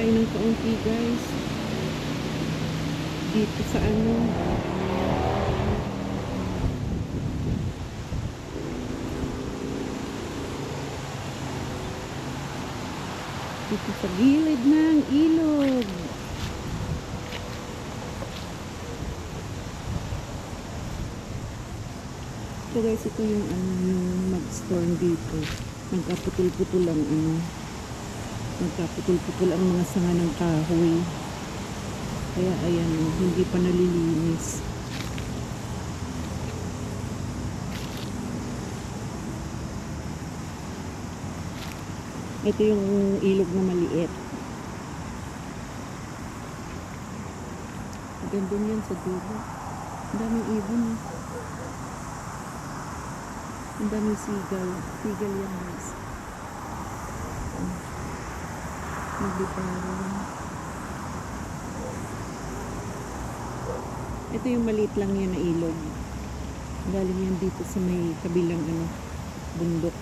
tayo ng kaunti guys. Dito sa ano. Dito sa gilid ng ilog. So guys, ito yung ano, yung mag-storm dito. Nagkaputol-putol ang ano. Nagkaputol-putol ang mga sanga ng kahoy. Kaya ayan, hindi pa nalilinis. Ito yung ilog na maliit. Ganda yan sa dulo. Ang daming ibon. Ang daming sigal. Sigal yan guys. Nagbiparan. Ito yung maliit lang yan na ilog. Galing yan dito sa may kabilang ano, bundok.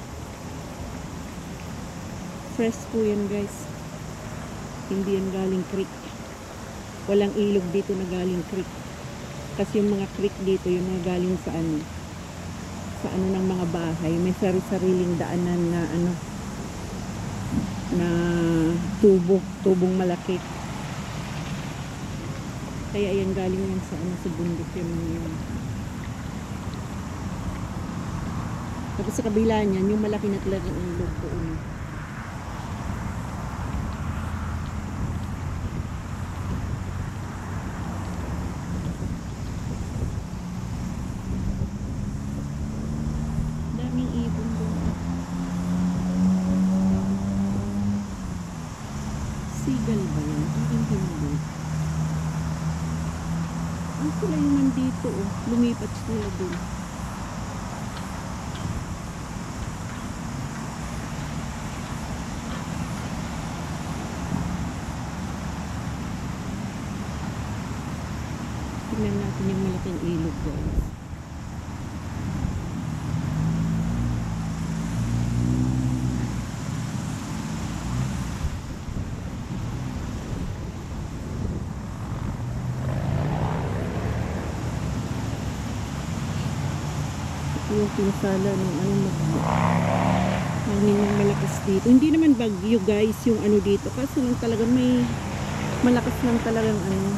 Fresh po yan guys. Hindi yan galing creek. Walang ilog dito na galing creek. Kasi yung mga creek dito, yung mga galing sa ano ng mga bahay, may sari-sariling daanan na ano, na tubong malaki. Kaya yan galing yan sa ano, sa bundok yun. Tapos sa kabila niyan, yung malaki na talagang ilog doon. Daming ibon doon. Sigal ba yan? Hindi. Ang sila yung nandito, oh. Lumipat sila doon. Tingnan natin yung malaking ilog guys. Ito yung pinsala ng ano, hangin yung malakas dito. Hindi naman bagyo guys yung ano dito. Kasi lang talaga may malakas lang talagang ano,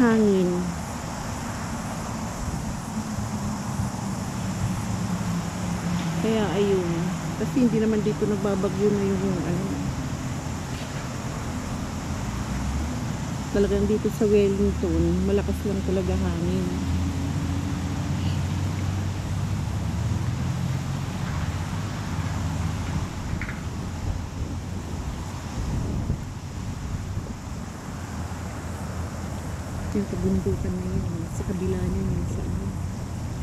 hangin. Kaya ayun. Kasi hindi naman dito nagbabagyo na yung ano. Talagang dito sa Wellington, malakas lang talaga hangin. Yung kabundukan na yun, sa kabila niya yun, sa ano,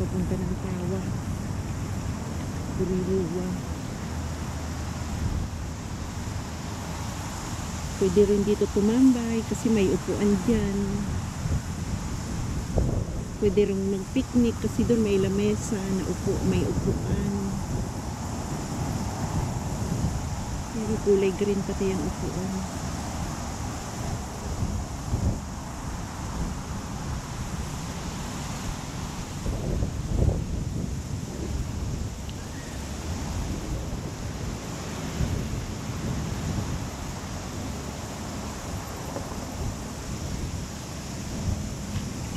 papunta ng Tawa, Buriluwa. Pwede rin dito tumambay kasi may upuan dyan. Pwede rin mag-picnic kasi doon may lamesa na may upuan. Pero kulay green pati yung upuan.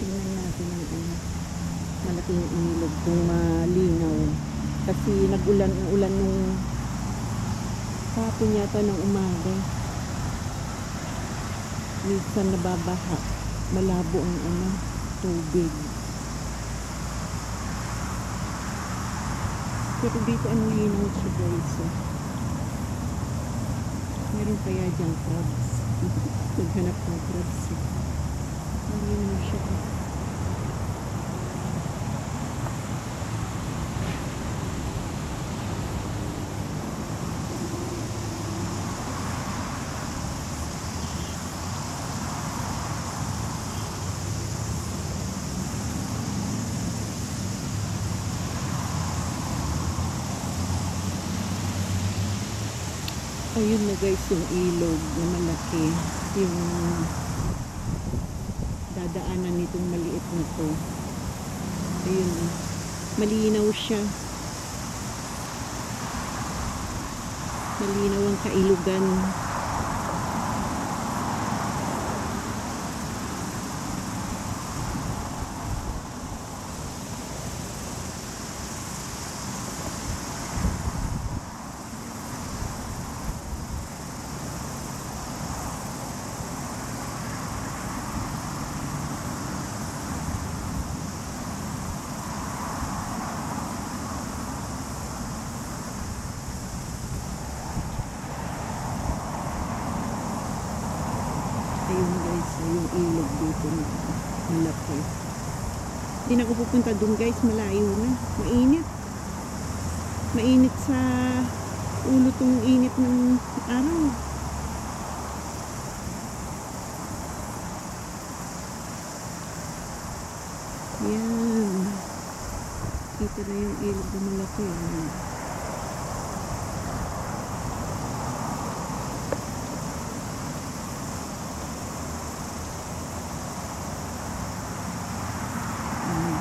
Tingnan natin ang ano, malaking ilog kung malinaw. Kasi nag-ulan nung hapon yata ng umaga. Minsan nababaha. Malabo ang ano, tubig. Pero dito ang linaw siya guys. Meron kaya dyan crabs. Naghanap ng crabs. Ang linaw siya. Ayun na guys, yung ilog na malaki. Yung dadaanan nitong maliit na to. Ayun, malinaw siya. Malinaw ang kailugan. Ayun guys, yung ilog dito na malaki. Hindi na ako pupunta dun guys, malayo na. Mainit. Mainit sa ulo tong init ng araw. Yan. Kita na yung ilog na malaki.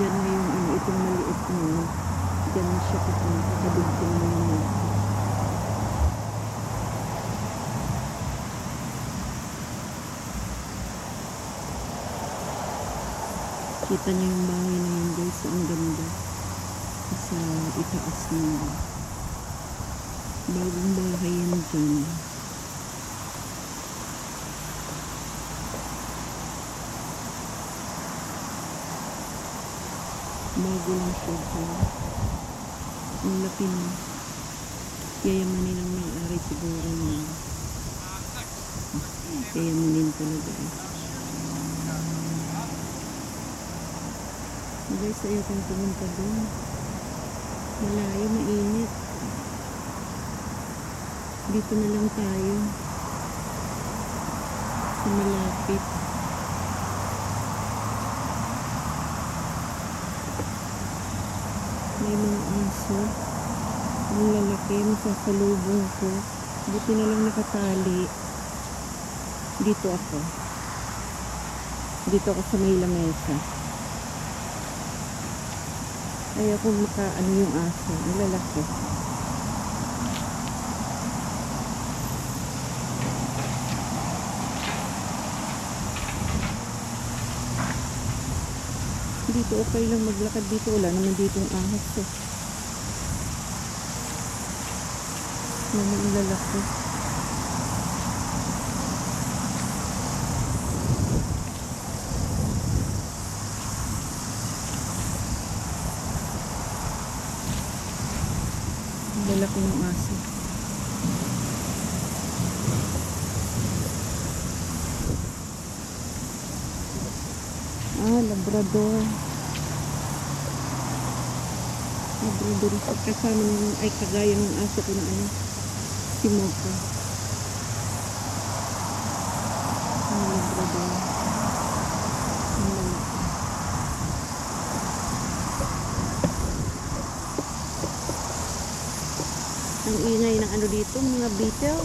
Diyan na yung itong maliit na diyan na siya pupunta kadugtong na yun. Kita niyo yung bahay na yun guys, ang ganda sa itaas na bagong bahay yan dyan. Bago lang siya dyan. Ang laki na. Yayamanin ang may-ari siguro na. Yayamanin talaga eh. Guys, ayaw kong pumunta doon. Malayo, mainit. Dito na lang tayo. Sa malapit. May mga aso. Ang lalaki, masasalubong ko. Buti na lang nakatali. Dito ako. Dito ako sa may lamesa. Ayaw kong makaano yung aso. Ang lalaki. Dito okay lang maglakad dito. Wala naman ditong ahas eh. Naman ang lalaki. Ang lalaki ng aso. Labrador. Labrador. Kasama ng ay kagaya ng aso ko na ano. Si Mocha. Labrador. Ang ingay ng ano dito, mga beetle.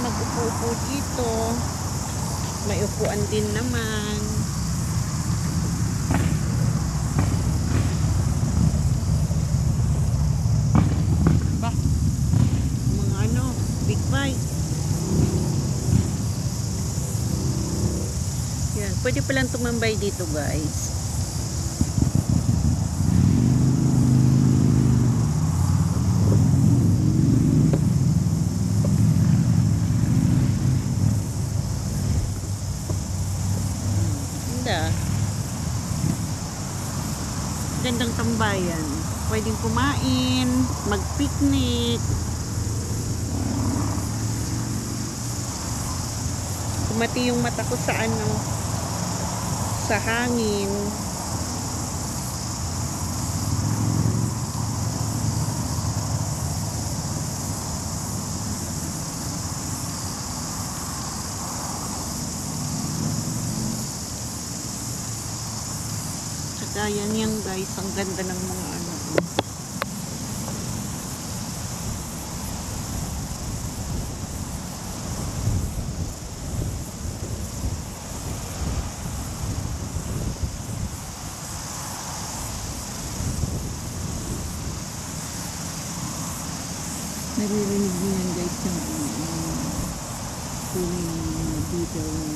Mag-upo dito. May upuan din naman. Ba? Mga ano, big bite. Yan, pwede palang tumambay dito guys. bayan. Pwedeng kumain, mag-picnic. Kumati yung mata ko sa ano, sa hangin. Tsaka yan guys, ang ganda ng mga ano. Naririnig niyo yan guys yung tuloy ng detail na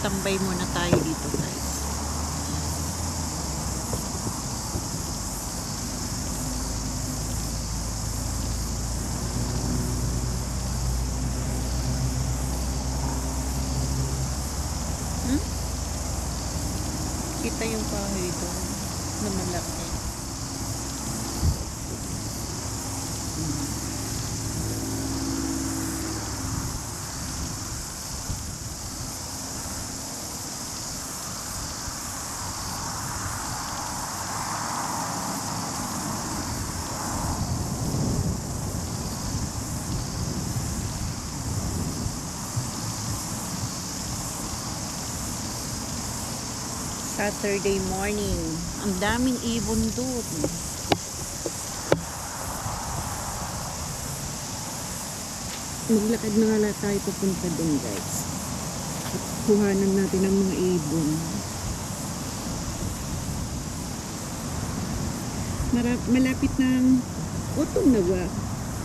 tambay muna tayo dito guys. Kita yung kahoy doon na malaki. Saturday morning. Ang daming ibon doon. Maglakad na nga lang tayo papunta doon guys. At kuhanan natin ang mga ibon. Malapit ng autumn na ba?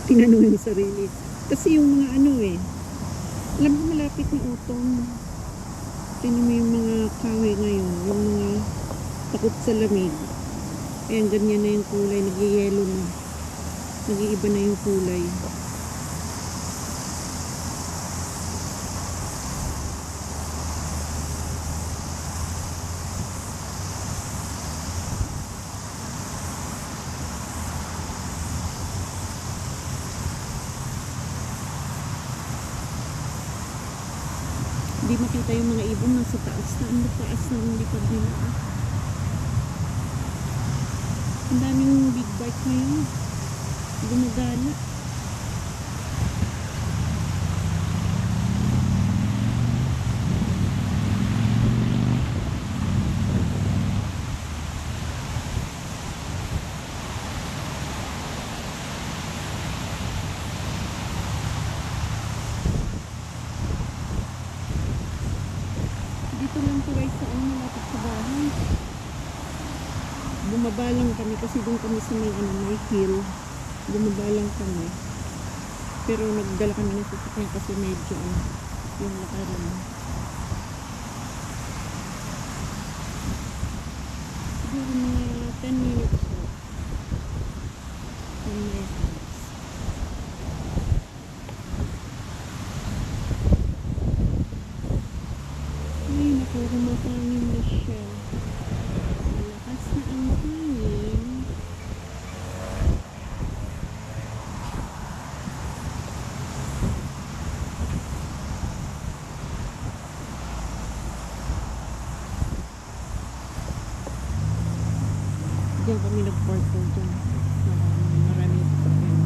Tinanong yung sarili. Kasi yung mga ano alam mo malapit ng autumn. Tingnan mo yung mga kahoy ngayon, yung mga takot sa lamig. Ayan, ganyan na yung kulay, nag-yellow na. Nag-iiba na yung kulay. Hindi makita yung mga ibon nasa taas na. Ang taas na ang lipad nila. Ang daming big bike ngayon. Gumagala. Dito lang po guys sa malapit sa bahay. Bumaba lang kami kasi doon kami sa may hill. Bumaba lang kami. Pero nagdala kami ng sasakyan kasi medyo yung lakaran. Siguro mga 10 minutes po. 10 minutes. Ay, naku, kumakain na siya. Malakas na ang hangin. Diyan kami nag-park po dyan. Maraming sasakyan.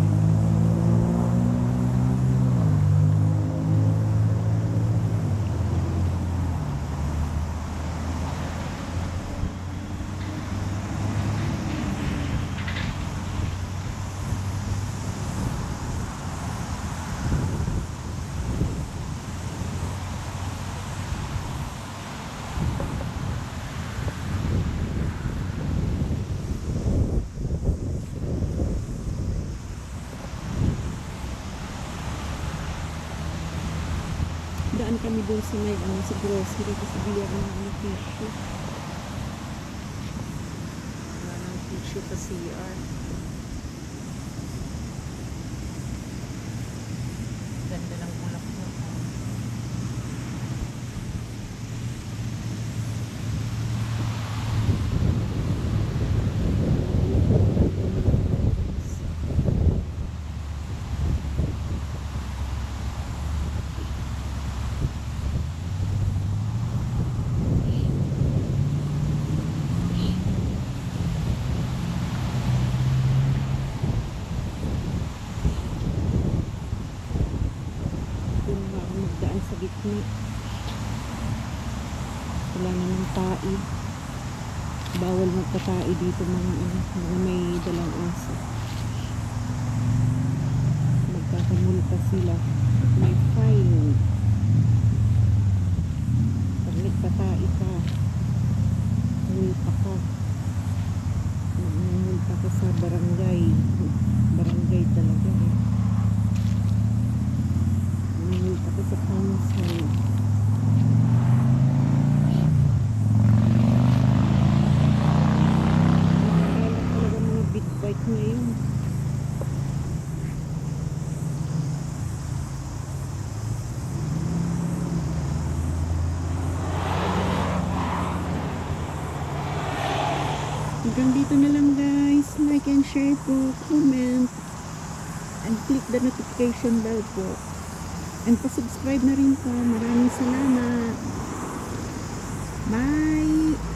kami doon sa may sa grocery kasi bili ako ng tissue. Wala ng tissue sa CR. Ganda ng ulap mo. Magdaan sa gitna. Wala namang tae. Bawal magpatae dito mga may dalang aso. Magkakamulta sila. May fine. Pag nagpatae ka, multa ka. Multa ka sa barangay. Barangay talaga eh. Multa ka sa council. Talaga mga big bike ngayon. Hanggang dito na lang guys. Like and share po, comment, and click the notification bell po. And pa-subscribe na rin po. Maraming salamat. Bye!